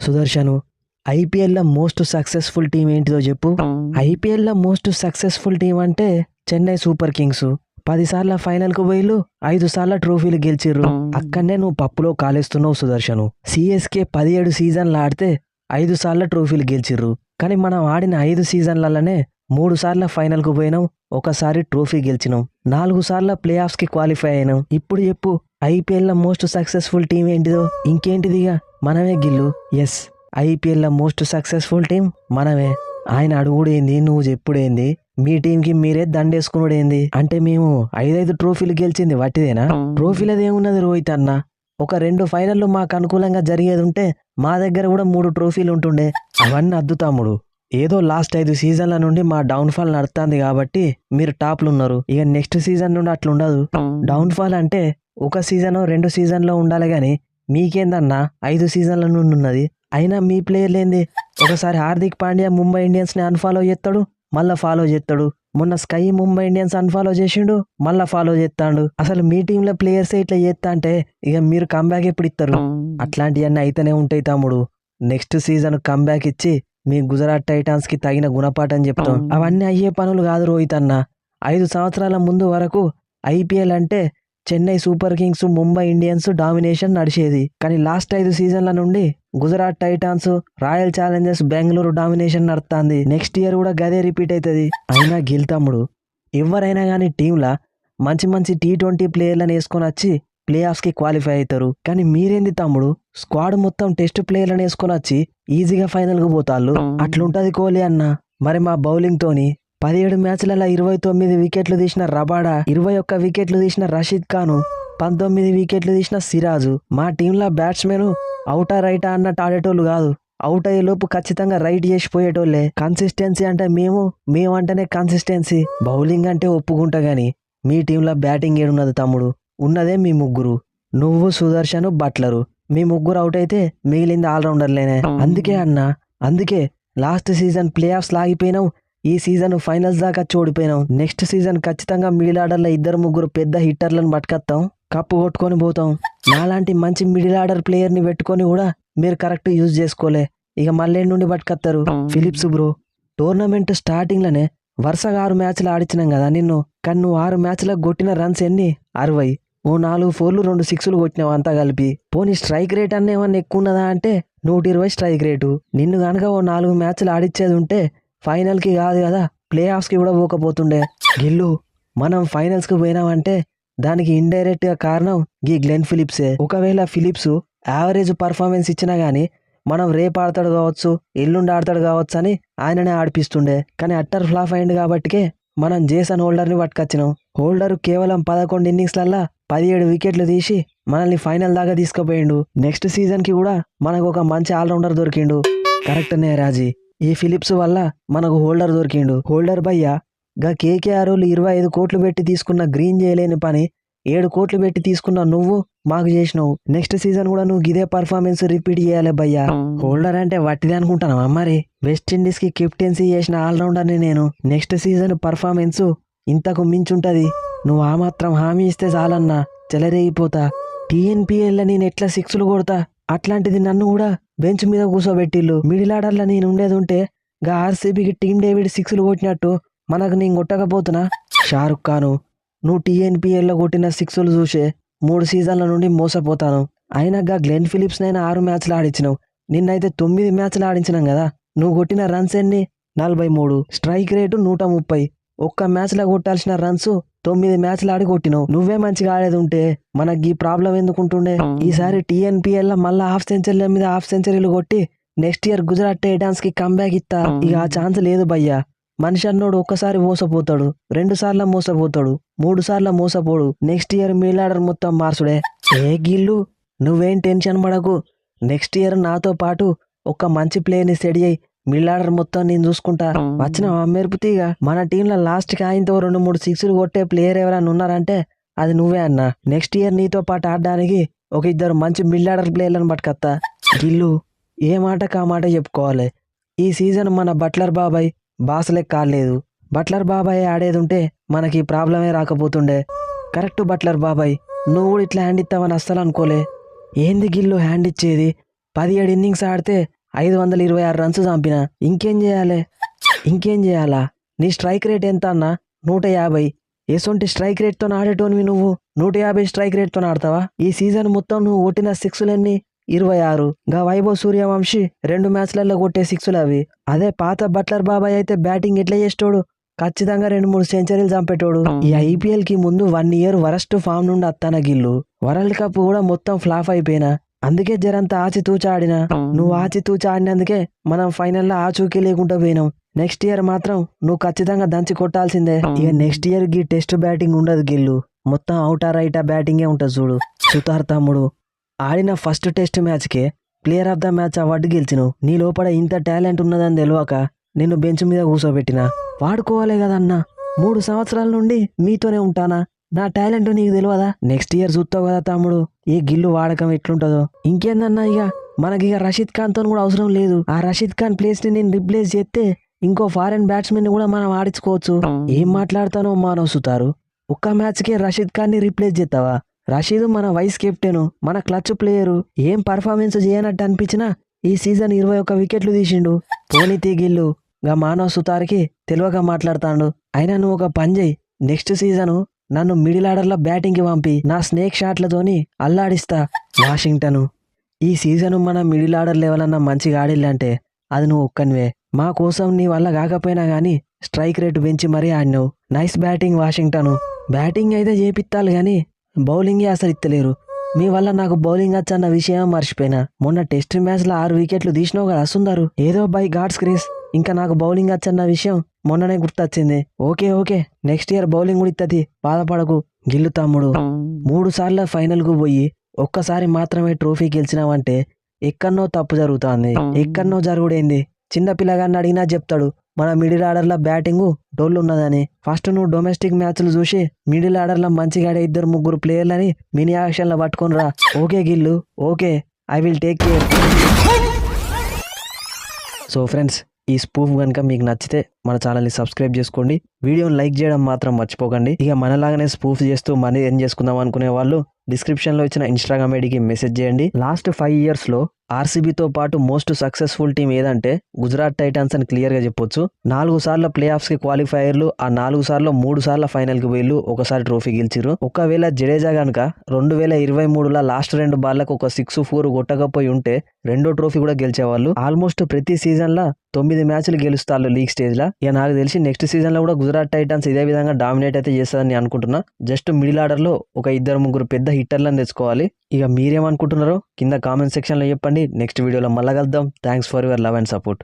సుదర్శను, ఐపీఎల్లో most successful team ఏంటిదో చెప్పు. ఐపీఎల్లో మోస్ట్ సక్సెస్ఫుల్ టీం అంటే చెన్నై సూపర్ కింగ్స్. 10 సార్ల ఫైనల్కు పోయిలు, 5 సార్ల ట్రోఫీలు గెలిచిర్రు. అక్కడనే నువ్వు పప్పులో కాలేస్తున్నావు సుదర్శను. సిఎస్కే 17 సీజన్లు ఆడితే 5 సార్ల ట్రోఫీలు గెలిచిర్రు. కానీ మనం ఆడిన 5 సీజన్లలోనే 3 సార్ల ఫైనల్కు పోయినాం, ఒకసారి ట్రోఫీ గెలిచినాం, 4 సార్ల ప్లే ఆఫ్స్కి క్వాలిఫై అయినాం. ఇప్పుడు చెప్పు ఐపీఎల్లో మోస్ట్ సక్సెస్ఫుల్ టీం ఏంటిదో. ఇంకేంటిదిగా మనమే గిల్లు. ఎస్, ఐపీఎల్లో మోస్ట్ సక్సెస్ఫుల్ టీం మనమే. ఆయన అడుగుడేంది, నువ్వు చెప్పుడేంది, మీ టీంకి మీరే దండేసుకున్నాడేంది అంటే మేము 5 ట్రోఫీలు గెలిచింది వట్టిదేనా? ట్రోఫీలదేమున్నది రోహిత్ అన్న. ఒక 2 ఫైనల్లు మాకు అనుకూలంగా జరిగేది ఉంటే మా దగ్గర కూడా 3 ట్రోఫీలు ఉంటుండే. అవన్నీ అద్దు తమ్ముడు. ఏదో లాస్ట్ 5 సీజన్ల నుండి మా డౌన్ఫాల్ నడుస్తుంది కాబట్టి మీరు టాప్లు ఉన్నారు. ఇక నెక్స్ట్ సీజన్ నుండి అట్లుండదు. డౌన్ఫాల్ అంటే ఒక సీజన్ 2 సీజన్లో ఉండాలి గాని మీకేందన్నా 5 సీజన్ల నుండి ఉన్నది. అయినా మీ ప్లేయర్లేంది, ఒకసారి హార్దిక్ పాండ్యా ముంబై ఇండియన్స్ని అన్ఫాలో చేస్తాడు, మళ్ళా ఫాలో చేస్తాడు. మొన్న స్కై ముంబై ఇండియన్స్ అన్ఫాలో చేసిండు, మళ్ళా ఫాలో చేస్తాడు. అసలు మీ టీంలో ప్లేయర్సే ఇట్లా చేస్తా అంటే ఇక మీరు కంబ్యాక్ ఎప్పుడు ఇస్తారు? అట్లాంటివన్నీ అయితేనే ఉంటాయి తమ్ముడు. నెక్స్ట్ సీజన్ కంబ్యాక్ ఇచ్చి మీ గుజరాత్ టైటాన్స్ కి తగిన గుణపాఠం చెప్తాం. అవన్నీ అయ్యే పనులు కాదు రోహిత్ అన్న. 5 సంవత్సరాల ముందు వరకు ఐపీఎల్ అంటే Chennai super Kings, Mumbai Indians domination నడిచేది. కానీ లాస్ట్ 5 సీజన్ల నుండి Gujarat Titans, royal Challengers Bengaluru domination నడుస్తుంది. నెక్స్ట్ ఇయర్ కూడా గదే రిపీట్ అవుతుంది. అయినా గెలుతమ్ముడు, ఎవరైనా కానీ టీంలా మంచి మంచి T20 ప్లేయర్లను వేసుకొని వచ్చి ప్లే ఆఫ్స్కి క్వాలిఫై అవుతారు. కానీ మీరేంది తమ్ముడు, స్క్వాడ్ మొత్తం టెస్ట్ ప్లేయర్లను వేసుకొని వచ్చి ఈజీగా ఫైనల్కు పోతాళ్ళు. అట్లుంటది కోహ్లీ అన్న. మరి మా బౌలింగ్ తోని 17 మ్యాచ్లలో 29 వికెట్లు తీసిన రబాడా, 21 వికెట్లు తీసిన రషీద్ ఖాన్, 19 వికెట్లు తీసిన సిరాజు. మా టీంలో బ్యాట్స్మెన్ అవుటా రైటా అన్నట్టు ఆడేటోళ్ళు కాదు. అవుట్ అయ్యేలోపు ఖచ్చితంగా రైట్ చేసి పోయేటోళ్ళే. కన్సిస్టెన్సీ అంటే మేమంటేనే కన్సిస్టెన్సీ. బౌలింగ్ అంటే ఒప్పుకుంటా గాని మీ టీంలో బ్యాటింగ్ ఏడున్నది తమ్ముడు? ఉన్నదే మీ ముగ్గురు, నువ్వు, సుదర్శను, బట్లరు. మీ ముగ్గురు అవుట్ అయితే మిగిలింది ఆల్రౌండర్లేనే. అందుకే అన్న, అందుకే లాస్ట్ సీజన్ ప్లే ఆఫ్స్ లాగిపోయినాం, ఈ సీజన్ ఫైనల్స్ దాకా ఓడిపోయినాం. నెక్స్ట్ సీజన్ ఖచ్చితంగా మిడిల్ ఆర్డర్లో 2-3 పెద్ద హిట్టర్లను పట్టుకొస్తాం, కప్పు కొట్టుకొని పోతాం. నాలాంటి మంచి మిడిల్ ఆర్డర్ ప్లేయర్ని పెట్టుకొని కూడా మీరు కరెక్ట్ యూజ్ చేసుకోలే. ఇక మళ్ళీ నుండి పట్టుకొస్తారు. ఫిలిప్స్ బ్రో, టోర్నమెంట్ స్టార్టింగ్లోనే వరుసగా 6 మ్యాచ్లు ఆడించినాం కదా నిన్ను. కానీ నువ్వు 6 మ్యాచ్లకు కొట్టిన రన్స్ ఎన్ని? 60. ఓ 4 4లు 2 6లు కొట్టినావు అంతా కలిపి. పోనీ స్ట్రైక్ రేట్ అన్న ఏమన్నా ఎక్కువ ఉన్నదా అంటే 120 స్ట్రైక్ రేటు. నిన్ను కనుక ఓ 4 మ్యాచ్లు ఆడిచ్చేది ఉంటే ఫైనల్కి కాదు కదా ప్లే ఆఫ్స్కి కూడా పోకపోతుండే. గిల్లు, మనం ఫైనల్స్కి పోయినామంటే దానికి ఇండైరెక్ట్గా కారణం గీ గ్లెన్ ఫిలిప్సే. ఒకవేళ ఫిలిప్స్ యావరేజ్ పర్ఫార్మెన్స్ ఇచ్చినా గానీ మనం రేపు ఆడతాడు కావచ్చు, ఎల్లుండి ఆడతాడు కావచ్చు అని ఆయననే ఆడిపిస్తుండే. కానీ అట్టర్ ఫ్లాప్ అయింది కాబట్టికే మనం జేసన్ హోల్డర్ని పట్టుకొచ్చినాం. హోల్డర్ కేవలం 11 ఇన్నింగ్స్లల్లా 17 వికెట్లు తీసి మనల్ని ఫైనల్ దాకా తీసుకుపోయిండు. నెక్స్ట్ సీజన్కి కూడా మనకు ఒక మంచి ఆల్రౌండర్ దొరికిండు. కరెక్ట్నే రాజీ, ఈ ఫిలిప్స్ వల్ల మనకు హోల్డర్ దొరికిండు. హోల్డర్ భయ్యా, గా కేకేఆర్ 25 కోట్లు పెట్టి తీసుకున్న గ్రీన్ చేయలేని పని 7 కోట్లు పెట్టి తీసుకున్న నువ్వు మాకు చేసినావు. నెక్స్ట్ సీజన్ కూడా నువ్వు ఇదే పర్ఫార్మెన్స్ రిపీట్ చేయాలి భయ్యా. హోల్డర్ అంటే వట్టిదే అనుకుంటానా మరి? వెస్టిండీస్ కి కెప్టెన్సీ చేసిన ఆల్రౌండర్ని నేను. నెక్స్ట్ సీజన్ పర్ఫార్మెన్స్ ఇంతకు మించుంటది. నువ్వు ఆ మాత్రం హామీ ఇస్తే చాలన్నా చెలరేగిపోతా. TNPL నేను ఎట్లా 6లు కొడతా, అట్లాంటిది నన్ను కూడా బెంచ్ మీద కూర్చోబెట్టిల్లు. మిడిల్ ఆర్డర్లో నేను ఉండేది ఉంటే గా ఆర్సీబీకి టీమ్ డేవిడ్ 6లు కొట్టినట్టు మనకు నేను కొట్టకపోతున్నా. షారుఖ్ ఖాను, నువ్వు TNPLలో కొట్టిన 6లు చూసే 3 సీజన్ల నుండి మోసపోతాను. అయినా గా గ్లెన్ ఫిలిప్స్ నైనా 6 మ్యాచ్లు ఆడించినావు, నిన్నైతే 9 మ్యాచ్లు ఆడించినాం కదా. నువ్వు కొట్టిన రన్స్ ఎన్ని? 43. Strike rate 130. ఒక్క మ్యాచ్లో కొట్టాల్సిన రన్స్ 9 మ్యాచ్లు ఆడి కొట్టినావు. నువ్వే మంచిగా ఆడేది ఉంటే మనకి ఈ ప్రాబ్లం ఎందుకుంటుండే? ఈసారి TNPLలో మళ్ళా హాఫ్ సెంచరీల మీద హాఫ్ సెంచరీలు కొట్టి నెక్స్ట్ ఇయర్ గుజరాత్ టైటాన్స్ కి కంబ్యాక్ ఇస్తా. ఇక ఆ ఛాన్స్ లేదు భయ్యా. మనిషి అన్నోడు ఒక్కసారి మోసపోతాడు, 2 సార్లు మోసపోతాడు, 3 సార్లు మోసపోడు. నెక్స్ట్ ఇయర్ మిడిల్ మొత్తం మార్చుడే. ఏ గిల్లు, నువ్వేం టెన్షన్ పడకు. నెక్స్ట్ ఇయర్ నాతో పాటు ఒక మంచి ప్లేయర్ని సెట్ చేయి. మిడిల్ మొత్తం నేను చూసుకుంటా. వచ్చిన మెరుపుతీగా మన టీంలో లాస్ట్కి ఆయనతో 2-3 6లు కొట్టే ప్లేయర్ ఎవరైనా ఉన్నారంటే అది నువ్వే అన్నా. నెక్స్ట్ ఇయర్ నీతో పాటు ఆడడానికి ఒక 2 మంచి మిడిల్ ప్లేయర్లను పట్టుకొత్తా. గిల్లు, ఏ మాటకు ఆ మాట చెప్పుకోవాలి. ఈ సీజన్ మన బట్లర్ బాబాయ్ బాసలే కాలేదు. బట్లర్ బాబాయ్ ఆడేది ఉంటే మనకి ప్రాబ్లమే రాకపోతుండే. కరెక్ట్ బట్లర్ బాబాయ్, నువ్వు కూడా ఇట్లా హ్యాండ్ ఇస్తావని అస్సలు అనుకోలే. ఏంది గిల్లు హ్యాండ్ ఇచ్చేది? 17 ఇన్నింగ్స్ ఆడితే 526 రన్స్ చంపిన. ఇంకేం చేయాలా? నీ స్ట్రైక్ రేట్ ఎంత అన్నా? 150. ఎసొంటి స్ట్రైక్ రేట్తో ఆడేటోనివి నువ్వు 150 స్ట్రైక్ రేట్తో ఆడతావా? ఈ సీజన్ మొత్తం నువ్వు కొట్టిన 6 26. గా వైభవ్ సూర్యవంశి 2 మ్యాచ్లలో కొట్టే 6 అవి. అదే పాత బట్లర్ బాబాయ్ అయితే బ్యాటింగ్ ఎట్లా చేసేటోడు? ఖచ్చితంగా 2-3 సెంచరీలు చంపేటోడు. ఈ ఐపీఎల్ కి ముందు 1 ఇయర్ వరస్ట్ ఫామ్ నుండి అత్తాన గిల్లు. వరల్డ్ కప్ కూడా మొత్తం ఫ్లాప్ అయిపోయినా. అందుకే జరంతా ఆచితూచి ఆడినా. నువ్వు ఆచితూచి ఆడినందుకే మనం ఫైనల్లో ఆచూకీ లేకుండా పోయినాం. నెక్స్ట్ ఇయర్ మాత్రం నువ్వు ఖచ్చితంగా దంచి కొట్టాల్సిందే. ఇక నెక్స్ట్ ఇయర్ కి టెస్ట్ బ్యాటింగ్ ఉండదు గిల్లు. మొత్తం అవుటా రైటా బ్యాటింగే ఉంటుంది చూడు. సుతార్ తమ్ముడు, ఆడిన ఫస్ట్ టెస్ట్ మ్యాచ్కే player of the match award గెలిచినావు. నీ లోపల ఇంత టాలెంట్ ఉన్నదని తెలియక నిన్ను బెంచ్ మీద కూర్చోబెట్టినా. వాడుకోవాలే కదన్నా. 3 సంవత్సరాల నుండి మీతోనే ఉంటానా. నా టాలెంట్ నీకు తెలియదా? నెక్స్ట్ ఇయర్ చూస్తావు కదా తమ్ముడు ఈ గిల్లు వాడకం ఎట్లుంటుందో. ఇంకేందన్నా, మనకి రషీద్ ఖాన్ తో కూడా అవసరం లేదు. ఆ రషీద్ ఖాన్ ప్లేస్ ని నేను రిప్లేస్ చేస్తే ఇంకో ఫారెన్ బ్యాట్స్మెన్ కూడా మనం ఆడించుకోవచ్చు. ఏం మాట్లాడతానో మానవ్ సుతారు. ఒక్క మ్యాచ్ కే రషీద్ ఖాన్ ని రిప్లేస్ చేస్తావా? రషీద్ మన వైస్ కెప్టెన్, మన క్లచ్ ప్లేయరు. ఏం పర్ఫార్మెన్స్ చేయనట్టు అనిపించినా ఈ సీజన్ 21 వికెట్లు తీసిండు. పోనీతి గిల్లు గా మానవ్ సుతార్కి తెలివగా మాట్లాడతాడు. అయినా నువ్వు ఒక పని చేయి. నెక్స్ట్ సీజను నన్ను మిడిల్ ఆర్డర్లో బ్యాటింగ్కి పంపి నా స్నేక్ షాట్లతోని అల్లాడిస్తా. వాషింగ్టన్, ఈ సీజను మన మిడిల్ ఆర్డర్ లెవెల్ అన్న మంచిగా ఆడిల్లంటే అది నువ్వు ఒక్కనివే. మా కోసం నీ వల్ల కాకపోయినా కానీ స్ట్రైక్ రేటు పెంచి మరీ ఆడినావు. Nice batting Washington. బ్యాటింగ్ అయితే చేపిత్తాలు కానీ బౌలింగే అసలు ఇత్తలేరు. మీ వల్ల నాకు బౌలింగ్ వచ్చన్న విషయం మర్చిపోయినా. మొన్న టెస్ట్ మ్యాచ్లో 6 వికెట్లు తీసినావు కదా సుందరు. ఏదో బై గాడ్స్ గ్రేస్ ఇంకా నాకు బౌలింగ్ వచ్చన్న విషయం మొన్ననే గుర్తొచ్చింది. ఓకే నెక్స్ట్ ఇయర్ బౌలింగ్ కూడా ఇత్తది, బాధపడకు. గిల్లు తమ్ముడు, 3 సార్లు ఫైనల్కు పోయి ఒక్కసారి మాత్రమే ట్రోఫీ గెలిచినావంటే ఎక్కడనో తప్పు జరుగుతోంది. ఎక్కడనో జరుగుడేంది? చిన్న పిల్లగాన్ని అడిగినా చెప్తాడు మన మిడిల్ ఆర్డర్లో బ్యాటింగ్ డోళ్ళు ఉన్నదని. ఫస్ట్ నువ్వు డొమెస్టిక్ మ్యాచ్లు చూసి మిడిల్ ఆర్డర్లో మంచిగా ఆడే 2-3 ప్లేయర్లని మినీ యాక్షన్లో పట్టుకొని రా. Okay Gill, okay, I will take care. So friends, ఈ స్పూఫ్ కనుక మీకు నచ్చితే మన ఛానల్ని సబ్స్క్రైబ్ చేసుకోండి. వీడియోని లైక్ చేయడం మాత్రం మర్చిపోకండి. ఇక మనలాగానే స్పూఫ్ చేస్తూ మనీ ఎర్న్ చేసుకుందాం అనుకునే వాళ్ళు డిస్క్రిప్షన్లో ఇచ్చిన ఇన్స్టాగ్రామ్ ఐడికి మెసేజ్ చేయండి. లాస్ట్ 5 ఇయర్స్లో ఆర్సీబీతో పాటు మోస్ట్ సక్సెస్ఫుల్ టీం ఏదంటే గుజరాత్ టైటన్స్ అని క్లియర్గా చెప్పొచ్చు. 4 సార్లు ప్లే ఆఫ్స్కి క్వాలిఫైయర్లు, ఆ 4 సార్లు 3 సార్లు ఫైనల్కి పోయిళ్ళు, ఒకసారి ట్రోఫీ గెలిచిరు. ఒకవేళ జడేజా కనుక 2023లో లాస్ట్ 2 బాల్లకు ఒక 6-4 కొట్టకపోయి ఉంటే 2వ ట్రోఫీ కూడా గెలిచేవాళ్ళు. ఆల్మోస్ట్ ప్రతి సీజన్లో 9 మ్యాచ్లు గెలుస్తారు లీగ్ స్టేజ్లో. ఇక నాకు తెలిసి నెక్స్ట్ సీజన్లో కూడా గుజరాత్ టైటన్స్ ఇదే విధంగా డామినేట్ అయితే చేస్తుందని అనుకుంటున్నా. జస్ట్ మిడిల్ ఆర్డర్లో ఒక 2-3 పెద్ద హిట్టర్లను తెచ్చుకోవాలి. ఇక మీరేమనుకుంటున్నారో కింద కామెంట్ సెక్షన్లో చెప్పండి. నెక్స్ట్ వీడియోలో మళ్ళా కలుద్దాం. Thanks for your love and support.